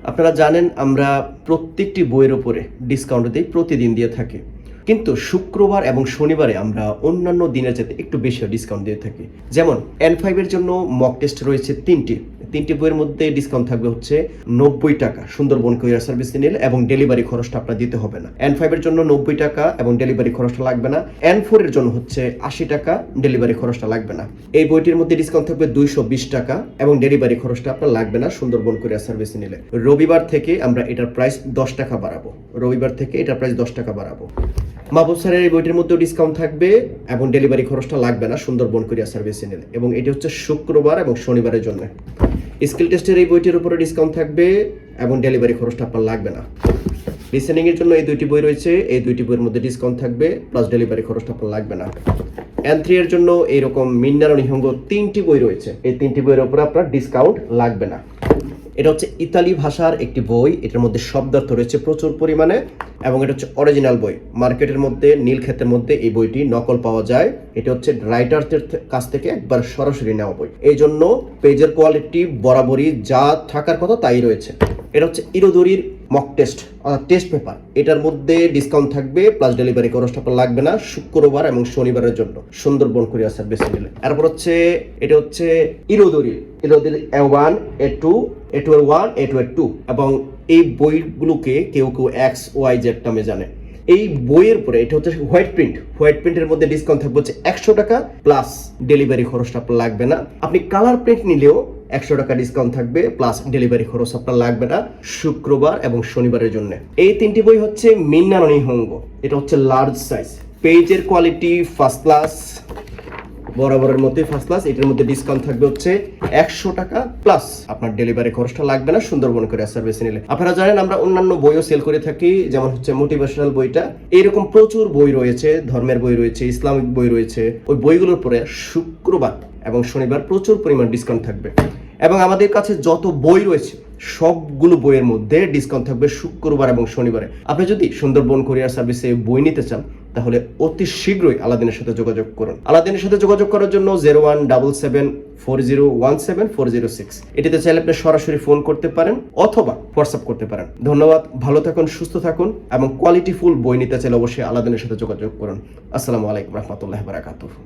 আপনারা জানেন আমরা প্রত্যেকটি বইয়ের উপরে ডিসকাউন্ট দিই, প্রতিদিন দিয়ে থাকি। কিন্তু শুক্রবার এবং শনিবারে আমরা অন্যান্য দিনের চাইতে একটু বেশি ডিসকাউন্ট দিয়ে থাকি। যেমন N5 এর জন্য মক টেস্ট রয়েছে তিনটি বইয়ের মধ্যে ডিসকাউন্ট থাকবে হচ্ছে 90 টাকা সুন্দরবন কুরিয়ার সার্ভিস নিলে, এবং ডেলিভারি খরচটা আপনার দিতে হবে না। N5 এর জন্য 90 টাকা এবং ডেলিভারি খরচটা লাগবে না। N4 এর জন্য হচ্ছে 80 টাকা, ডেলিভারি খরচটা লাগবে না। এই বইটির মধ্যে ডিসকাউন্ট থাকবে 220 টাকা এবং ডেলিভারি খরচটা আপনার লাগবে না সুন্দরবন কুরিয়ার সার্ভিস নিলে। রবিবার থেকে আমরা এটার প্রাইস 10 টাকা বাড়াবো। মাহবুব স্যারের এই বইটির মধ্যেও ডিসকাউন্ট থাকবে এবং ডেলিভারি খরচটা লাগবে না সুন্দরবন কুরিয়ার সার্ভিস নিলে, এবং এটি হচ্ছে শুক্রবার এবং শনিবারের জন্য। স্কিল টেস্টের এই বইটির উপরে ডিসকাউন্ট থাকবে এবং ডেলিভারি খরচটা আপনার লাগবে না। লিসেনিং এর জন্য এই দুইটি বই রয়েছে, এই দুইটি বইয়ের মধ্যে ডিসকাউন্ট থাকবে প্লাস ডেলিভারি খরচটা আপনার লাগবে না। N3 এর জন্য এইরকম মিন্নার ও নিহঙ্গ 3টি বই রয়েছে, এই 3টি বইয়ের উপরে আপনার ডিসকাউন্ট লাগবে না। এটা হচ্ছে ইতালি ভাষার একটি বই, এটার মধ্যে শব্দার্থ রয়েছে প্রচুর পরিমাণে, এবং এটা হচ্ছে অরিজিনাল বই। মার্কেটের মধ্যে নীলক্ষেতের মধ্যে এই বইটি নকল পাওয়া যায়। এটা হচ্ছে রাইটারদের কাছ থেকে একবার সরাসরি নেওয়া বই, এই জন্য পেজের কোয়ালিটি বরাবরই যা থাকার কথা তাই রয়েছে। এটা হচ্ছে ইরোদরির মক টেস্ট অর্থাৎ টেস্ট পেপার, এটার মধ্যে ডিসকাউন্ট থাকবে প্লাস ডেলিভারি খরচটা আপনার লাগবে না শুক্রবার এবং শনিবারের জন্য সুন্দরবন কুরিয়ার সার্ভিস নিলে। এরপর হচ্ছে এটা হচ্ছে ইরোদরির A1 A2 A2 এর 1 A2 এর 2, এবং এই বইগুলোকে কেউ XYZ নামে জানে। এই বইয়ের পরে এটা হচ্ছে হোয়াইট প্রিন্টের মধ্যে ডিসকাউন্ট থাকবে হচ্ছে 100 টাকা প্লাস ডেলিভারি খরচটা আপনার লাগবে না। আপনি কালার প্রিন্ট নিলেও 100 টাকা ডিসকাউন্ট থাকবে প্লাস ডেলিভারি খরচ আপনার লাগবে না শুক্রবার এবং শনিবারের জন্য। এই 3টি বই হচ্ছে মিন্নার ও নিহঙ্গ, এটা হচ্ছে লার্জ সাইজ, পেজের কোয়ালিটি ফার্স্ট ক্লাস, বরাবরের মধ্যে ফার্স্ট ক্লাস। এটার মধ্যে ডিসকাউন্ট থাকবে হচ্ছে 100 টাকা প্লাস আপনার ডেলিভারি খরচটা লাগবে না সুন্দরবন কুরিয়ার সার্ভিস নিলে। আপনারা জানেন আমরা অন্যান্য বইও সেল করে থাকি, যেমন হচ্ছে মোটিভেশনাল বইটা। এরকম প্রচুর বই রয়েছে, ধর্মের বই রয়েছে, ইসলামিক বই রয়েছে। ওই বইগুলোর পরে শুক্রবার এবং শনিবার প্রচুর পরিমাণ ডিসকাউন্ট থাকবে, এবং আমাদের কাছে যত বই রয়েছে সবগুলো বইয়ের মধ্যে ডিসকাউন্ট থাকবে শুক্রবার এবং শনিবারে। আপনি যদি সুন্দরবন কুরিয়ার সার্ভিসে বই নিতে চান তাহলে অতি শীঘ্রই আলাদিনের সাথে যোগাযোগ করুন। আলাদিনের সাথে যোগাযোগ করার জন্য 017740174006 এটিতে চাইলে আপনি সরাসরি ফোন করতে পারেন অথবা হোয়াটসঅ্যাপ করতে পারেন। ধন্যবাদ, ভালো থাকুন, সুস্থ থাকুন, এবং কোয়ালিটিফুল বই নিতে চাইলে অবশ্যই আলাদিনের সাথে যোগাযোগ করুন। আসসালামু আলাইকুম রহমতুল্লাহি ওয়া বারাকাতুহু।